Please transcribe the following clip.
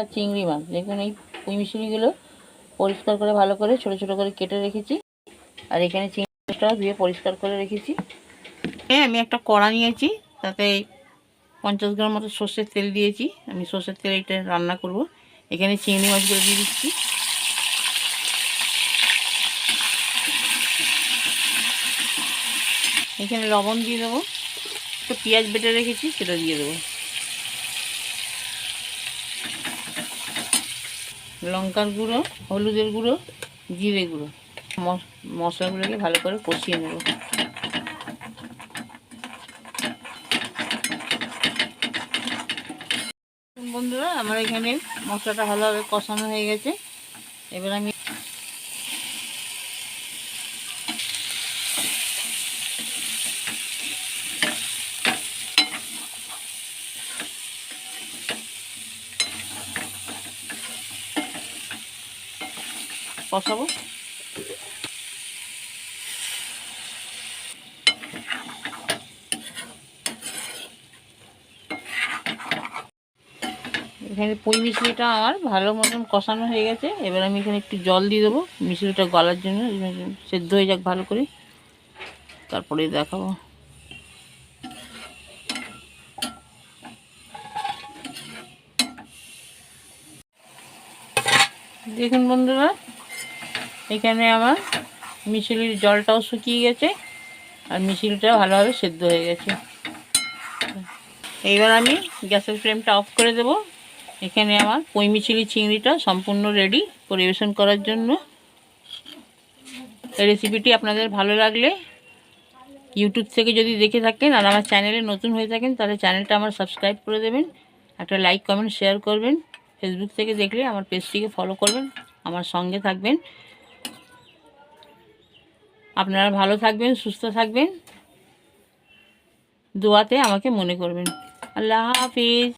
আর চিংড়ি মাছ। দেখুন এই পুঁই মিশিলিগুলো পরিষ্কার করে ভালো করে ছোটো ছোটো করে কেটে রেখেছি। আর এখানে চিংড়ি মাছটাও ধুয়ে পরিষ্কার করে রেখেছি। আমি একটা কড়া নিয়েছি, তাতে 50 গ্রাম মতো সর্ষের তেল দিয়েছি। আমি সর্ষের তেল এটা রান্না করব। এখানে চিংড়ি মাছগুলো দিয়ে দিচ্ছি। এখানে লবণ দিয়ে দেবো, একটু পেঁয়াজ বেটে রেখেছি সেটা দিয়ে দেবো, লঙ্কার গুঁড়ো, হলুদের গুঁড়ো, জিরে গুঁড়ো। মশলাগুলোকে ভালো করে কষিয়ে নেব। বন্ধুরা, আমার এখানে মশলাটা ভালোভাবে কষানো হয়ে গেছে। এবার আমি কষাবো। এখানে পুঁই মিশিলিটা আমার ভালো মতন কষানো হয়ে গেছে। এবার আমি এখানে একটু জল দিয়ে দেবো মিশিলিটা গলার জন্য, সেদ্ধ হয়ে যাক ভালো করে, তারপরে দেখাবো। দেখুন বন্ধুরা, এখানে আমার মিশিলির জলটাও শুকিয়ে গেছে আর মিশিলিটাও ভালোভাবে সেদ্ধ হয়ে গেছে। এইবার আমি গ্যাসের ফ্লেমটা অফ করে দেব। এখানে আমার পুঁই মিশিলি চিংড়িটা সম্পূর্ণ রেডি পরিবেশন করার জন্য। রেসিপিটি আপনাদের ভালো লাগলে ইউটিউব থেকে যদি দেখে থাকেন আর আমার চ্যানেলে নতুন হয়ে থাকেন, তাহলে চ্যানেলটা আমার সাবস্ক্রাইব করে দেবেন, একটা লাইক কমেন্ট শেয়ার করবেন। ফেসবুক থেকে দেখলে আমার পেজটিকে ফলো করবেন, আমার সঙ্গে থাকবেন। আপনারা ভালো থাকবেন, সুস্থ থাকবেন, দোয়াতে আমাকে মনে করবেন। আল্লাহ হাফিজ।